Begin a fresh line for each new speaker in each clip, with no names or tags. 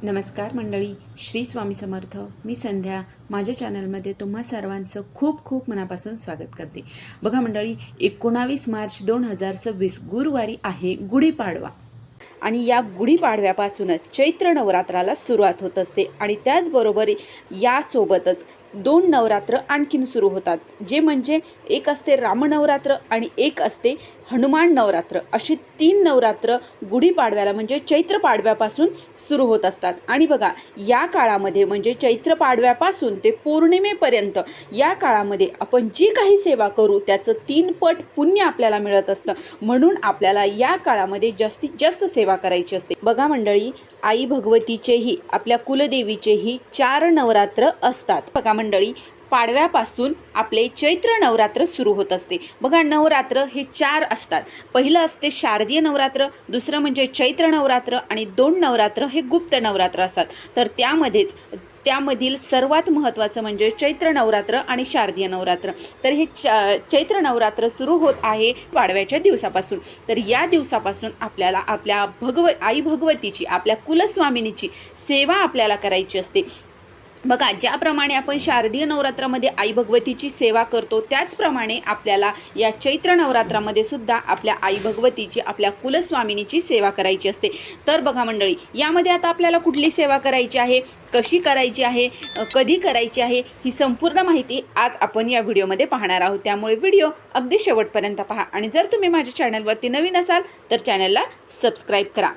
नमस्कार मंडळी, श्री स्वामी समर्थ. मी संध्या. माझ्या चॅनलमध्ये तुम्हा सर्वांचं खूप खूप मनापासून स्वागत करते. बघा मंडळी, 19 मार्च 2026 गुरुवारी आहे गुढीपाडवा आणि या गुढीपाडव्यापासूनच चैत्र नवरात्राला सुरुवात होत असते आणि त्याचबरोबर यासोबतच 2 नवरात्र आणखीन सुरू होतात, जे म्हणजे एक असते रामनवरात्र आणि एक असते हनुमान नवरात्र. अशी 3 नवरात्र गुढीपाडव्याला म्हणजे चैत्र पाडव्यापासून सुरू होत असतात. आणि बघा, या काळामध्ये म्हणजे चैत्र पाडव्यापासून ते पौर्णिमेपर्यंत या काळामध्ये आपण जी काही सेवा करू त्याचं 3 पट पुण्य आपल्याला मिळत असतं. म्हणून आपल्याला या काळामध्ये जास्तीत जास्त सेवा करायची असते. बघा मंडळी, आई भगवतीचेही आपल्या कुलदेवीचेही 4 नवरात्र असतात. बघा मंडळी, पाडव्यापासून आपले चैत्र नवरात्र सुरू होत असते. बघा, नवरात्र हे 4 असतात. पहिलं असते शारदीय नवरात्र, दुसरं म्हणजे चैत्र नवरात्र आणि 2 नवरात्र हे गुप्त नवरात्र असतात. तर त्यामधील सर्वात महत्त्वाचं म्हणजे चैत्र नवरात्र आणि शारदीय नवरात्र. तर हे चैत्र नवरात्र सुरू होत आहे पाडव्याच्या दिवसापासून. तर या दिवसापासून आपल्याला आपल्या आई भगवतीची, आपल्या कुलस्वामिनीची सेवा आपल्याला करायची असते. बघा, ज्याप्रमाणे आपण शारदीय नवरात्रामध्ये आई भगवतीची सेवा करतो, त्याचप्रमाणे आपल्याला या चैत्र नवरात्रामध्ये सुद्धा आपल्या आई भगवतीची, आपल्या कुलस्वामिनीची सेवा करायची असते. तर बघा मंडळी, यामध्ये आता आपल्याला कुठली सेवा करायची आहे, कशी करायची आहे, कधी करायची आहे, ही संपूर्ण माहिती आज आपण या व्हिडिओमध्ये पाहणार आहोत. त्यामुळे व्हिडिओ अगदी शेवटपर्यंत पहा आणि जर तुम्ही माझ्या चॅनलवरती नवीन असाल तर चॅनलला सबस्क्राईब करा.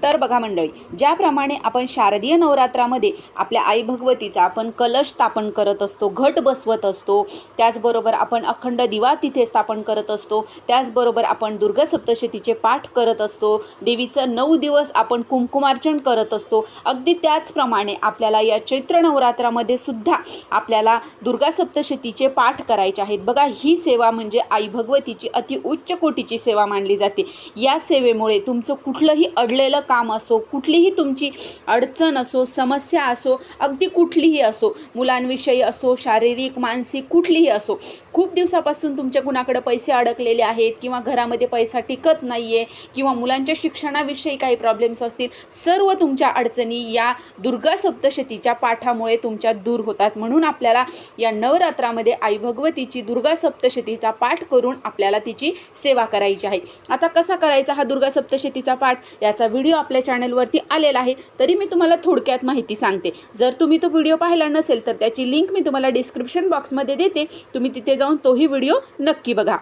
तर बघा मंडळी, ज्याप्रमाणे आपण शारदीय नवरात्रामध्ये आपल्या आई भगवतीचा आपण कलश स्थापन करत असतो, घट बसवत असतो, त्याचबरोबर आपण अखंड दिवा तिथे स्थापन करत असतो, त्याचबरोबर आपण दुर्गा सप्तशतीचे पाठ करत असतो, देवीचं 9 दिवस आपण कुंकुमार्चन करत असतो. अगदी त्याचप्रमाणे आपल्याला या चैत्र नवरात्रामध्ये सुद्धा आपल्याला दुर्गा सप्तशतीचे पाठ करायचे आहेत. बघा, ही सेवा म्हणजे आई भगवतीची अति उच्च कोटीची सेवा मानली जाते. या सेवेमुळे तुमचं कुठलंही अडलेलं काम असो, कुठलीही तुमची अडचण असो, समस्या असो, अगदी कुठलीही असो, मुलांविषयी असो, शारीरिक मानसिक कुठलीही असो, खूप दिवसापासून तुमच्या कुणाकडे पैसे अडकलेले आहेत किंवा घरामध्ये पैसा टिकत नाही आहे किंवा मुलांच्या शिक्षणाविषयी काही प्रॉब्लेम्स असतील, सर्व तुमच्या अडचणी या दुर्गा सप्तशतीच्या पाठामुळे तुमच्या दूर होतात. म्हणून आपल्याला या नवरात्रामध्ये आई भगवतीची दुर्गा सप्तशतीचा पाठ करून आपल्याला तिची सेवा करायची आहे. आता कसा करायचा हा दुर्गा सप्तशतीचा पाठ, याचा व्हिडिओ आपल्या चॅनलवरती आलेला आहे. तरी मी तुम्हाला थोडक्यात माहिती सांगते. जर तुम्ही तो व्हिडिओ पाहिला नसेल तर त्याची लिंक मी तुम्हाला डिस्क्रिप्शन बॉक्समध्ये देते. तुम्ही तिथे जाऊन तोही व्हिडिओ नक्की बघा.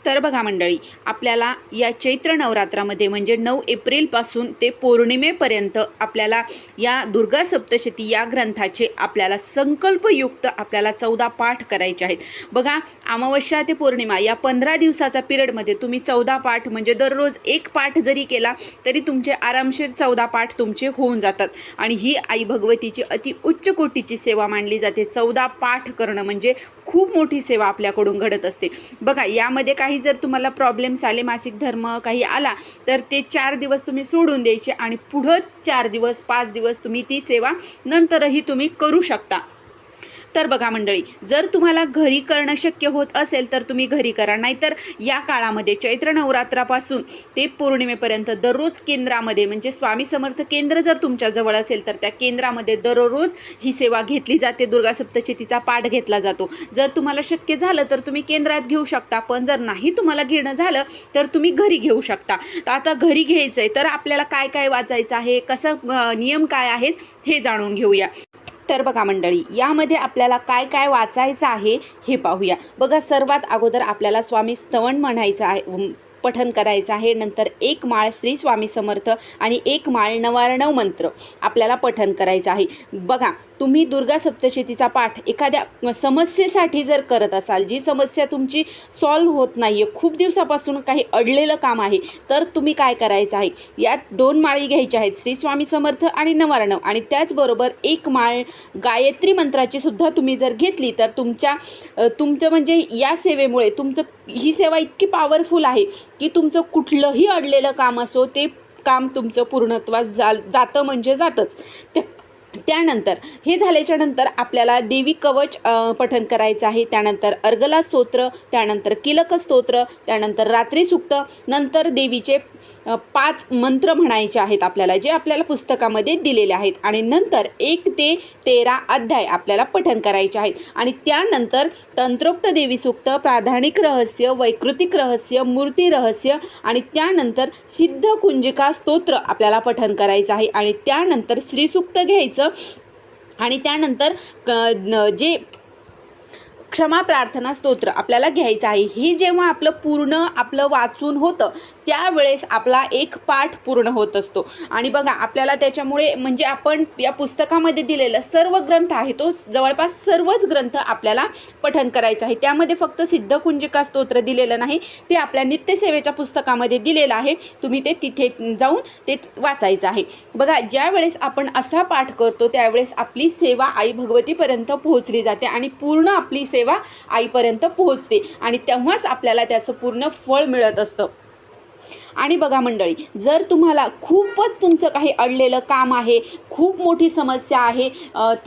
तर बघा मंडळी, आपल्याला या चैत्र नवरात्रामध्ये म्हणजे 9 एप्रिलपासून ते पौर्णिमेपर्यंत आपल्याला या दुर्गा सप्तशती या ग्रंथाचे आपल्याला संकल्पयुक्त आपल्याला 14 पाठ करायचे आहेत. बघा, अमावस्या ते पौर्णिमा या 15 दिवसाचा पिरियडमध्ये तुम्ही 14 पाठ म्हणजे दररोज एक पाठ जरी केला तरी तुमचे आरामशीर 14 पाठ तुमचे होऊन जातात. आणि ही आई भगवतीची अति उच्च कोटीची सेवा मानली जाते. 14 पाठ करणं म्हणजे खूप मोठी सेवा आपल्याकडून घडत असते. बघा, यामध्ये काही जर तुम्हाला प्रॉब्लेम्स आले, मासिक धर्म काही आला, तर ते 4 दिवस तुम्ही सोडून द्यायचे आणि पुढं 4 दिवस 5 दिवस तुम्ही ती सेवा नंतरही तुम्ही करू शकता. तर बघा मंडळी, जर तुम्हाला घरी करणं शक्य होत असेल तर तुम्ही घरी करा. नाहीतर या काळामध्ये चैत्र नवरात्रापासून ते पौर्णिमेपर्यंत दररोज केंद्रामध्ये म्हणजे स्वामी समर्थ केंद्र जर तुमच्याजवळ असेल तर त्या केंद्रामध्ये दररोज ही सेवा घेतली जाते. दुर्गा सप्तशतीचा पाठ घेतला जातो. जर तुम्हाला शक्य झालं तर तुम्ही केंद्रात घेऊ शकता, पण जर नाही तुम्हाला घेणं झालं तर तुम्ही घरी घेऊ शकता. तर आता घरी घ्यायचं आहे तर आपल्याला काय काय वाचायचं आहे, कसं नियम काय आहेत हे जाणून घेऊया. तर बघा मंडळी, यामध्ये आपल्याला काय काय वाचायचं आहे हे पाहूया. बघा, सर्वात अगोदर आपल्याला स्वामी स्तवन म्हणायचं आहे, पठन करायचं आहे. नंतर 1 माळ श्री स्वामी समर्थ आणि 1 माळ 99 मंत्र आपल्याला पठन करायचं आहे. बघा, तुम्ही दुर्गा सप्तशतीचा पाठ एखाद्या समस्येसाठी जर करत असाल, जी समस्या तुमची सॉल्व्ह होत नाही आहे, खूप दिवसापासून काही अडलेलं काम आहे, तर तुम्ही काय करायचं आहे, यात 2 माळी घ्यायच्या आहेत, श्री स्वामी समर्थ आणि 99, आणि त्याचबरोबर 1 माळ गायत्री मंत्राची सुद्धा तुम्ही जर घेतली तर तुमचं म्हणजे या सेवेमुळे ही सेवा इतकी पॉवरफुल आहे की तुमचं कुठलंही अडलेलं काम असो ते काम तुमचं पूर्णत्वास जातं म्हणजे जातंच. त्यानंतर हे झाल्याच्या नंतर आपल्याला देवी कवच पठण करायचं आहे, त्यानंतर अर्गला स्तोत्र, त्यानंतर किलक स्तोत्र, त्यानंतर रात्री सूक्त, नंतर देवीचे 5 मंत्र म्हणायचे आहेत आपल्याला, जे आपल्याला पुस्तकामध्ये दिलेले आहेत, आणि नंतर 1 ते 13 अध्याय आपल्याला पठण करायचे आहेत. आणि त्यानंतर तंत्रोक्त देवी सूक्त, प्राधानिक रहस्य, वैकृतिक रहस्य, मूर्ती रहस्य, आणि त्यानंतर सिद्ध कुंजिका स्तोत्र आपल्याला पठण करायचं आहे. आणि त्यानंतर श्रीसूक्त घ्यायचं आणि त्यानंतर जे क्षमा प्रार्थना स्तोत्र आपल्याला घ्यायचं आहे. हे जेव्हा आपलं वाचून होतं त्यावेळेस आपला एक पाठ पूर्ण होत असतो. आणि बघा आपल्याला त्याच्यामुळे म्हणजे आपण या पुस्तकामध्ये दिलेलं सर्व ग्रंथ आहे तो जवळपास सर्वच ग्रंथ आपल्याला पठण करायचं आहे. त्यामध्ये फक्त सिद्ध कुंजिका स्तोत्र दिलेलं नाही, ते आपल्या नित्यसेवेच्या पुस्तकामध्ये दिलेलं आहे. तुम्ही ते तिथे जाऊन ते वाचायचं आहे. बघा ज्यावेळेस आपण असा पाठ करतो त्यावेळेस आपली सेवा आई भगवतीपर्यंत पोहोचली जाते आणि पूर्ण आपली सेवा आईपर्यंत पोहोचते आणि तेव्हाच आपल्याला त्याचं पूर्ण फळ मिळत असतं. आणि बघा मंडळी, जर तुम्हाला खूपच तुमचं काही अडलेलं काम आहे, खूप मोठी समस्या आहे,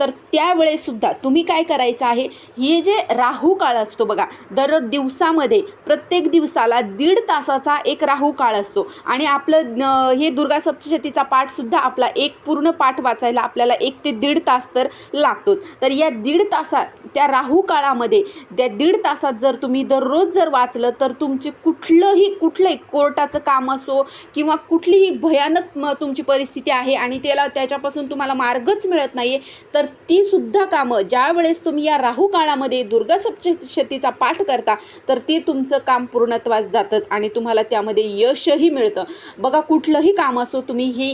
तर त्यावेळेससुद्धा तुम्ही काय करायचं आहे, हे जे राहू काळ असतो बघा, दर दिवसामध्ये प्रत्येक दिवसाला 1.5 तासाचा एक राहू काळ असतो. आणि आपलं हे दुर्गा सप्तशतीचा पाठसुद्धा आपला एक पूर्ण पाठ वाचायला आपल्याला 1 ते 1.5 तास तर लागतोच. तर या 1.5 तासात त्या राहू काळामध्ये त्या 1.5 तासात जर तुम्ही दररोज जर वाचलं तर तुमचे कुठलंही कोर्टाचं काम असो किंवा कुठलीही भयानक तुमची परिस्थिती आहे आणि त्याच्यापासून तुम्हाला मार्गच मिळत नाही आहे, तर ती सुद्धा कामं ज्यावेळेस तुम्ही या राहू काळामध्ये दुर्गा सप्तशतीचा पाठ करता तर ते तुमचं काम पूर्णत्वास जातंच आणि तुम्हाला त्यामध्ये यशही मिळतं. बघा कुठलंही काम असो, तुम्ही ही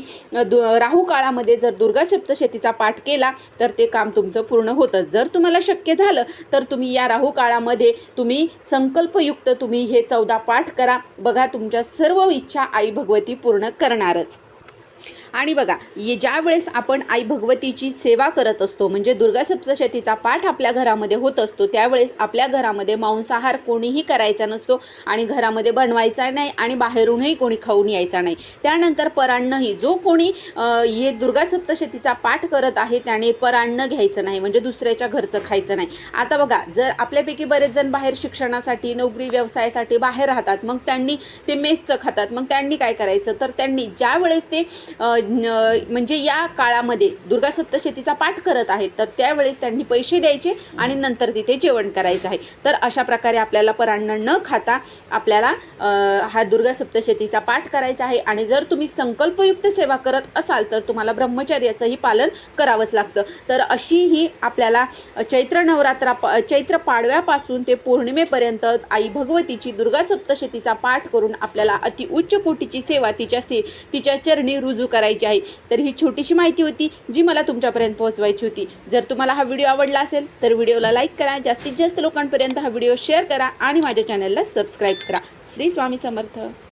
राहू काळामध्ये जर दुर्गा सप्तशतीचा पाठ केला तर ते काम तुमचं पूर्ण होतं. जर तुम्हाला शक्य झालं तर तुम्ही या राहू काळामध्ये तुम्ही संकल्पयुक्त तुम्ही हे 14 पाठ करा. बघा तुमच्या सर्व इच्छा आई भगवती पूर्ण करणारच. आणि बघा ज्या वेळेस आपण आई भगवतीची सेवा करत असतो म्हणजे दुर्गा सप्तशतीचा पाठ आपल्या घरामध्ये होत असतो त्यावेळेस आपल्या घरामध्ये मांसाहार कोणीही करायचा नसतो आणि घरामध्ये बनवायचा नाही आणि बाहेरूनही कोणी खाऊन यायचा नाही. त्यानंतर परान्नही जो कोणी हे दुर्गा सप्तशतीचा पाठ करत आहे त्याने परान्न घ्यायचं नाही म्हणजे दुसऱ्याच्या घरचं खायचं नाही. आता बघा जर आपल्यापैकी बरेच जण बाहेर शिक्षणासाठी नोकरी व्यवसायासाठी बाहेर राहतात, मग त्यांनी ते मेसचं खातात, मग त्यांनी काय करायचं तर त्यांनी ज्या वेळेस ते म्हणजे या काळामध्ये दुर्गा सप्तशतीचा पाठ करत आहेत तर त्यावेळेस त्यांनी पैसे द्यायचे आणि नंतर तिथे जेवण करायचं आहे. तर अशा प्रकारे आपल्याला परान्न न खाता आपल्याला हा दुर्गा सप्तशतीचा पाठ करायचा आहे. आणि जर तुम्ही संकल्पयुक्त सेवा करत असाल तर तुम्हाला ब्रह्मचर्याचंही पालन करावंच लागतं. तर अशी ही आपल्याला चैत्र पाडव्यापासून ते पौर्णिमेपर्यंत आई भगवतीची दुर्गा सप्तशतीचा पाठ करून आपल्याला अति उच्च कोटीची सेवा तिच्या चरणी रुजू करायची आहे. तर ही छोटीशी माहिती होती जी मला तुमच्यापर्यंत पोहोचवायची होती. जर तुम्हाला हा व्हिडिओ आवडला असेल तर व्हिडिओला लाईक करा, जास्तीत जास्त लोकांपर्यंत हा व्हिडिओ शेअर करा आणि माझ्या चॅनलला सबस्क्राईब करा. श्री स्वामी समर्थ.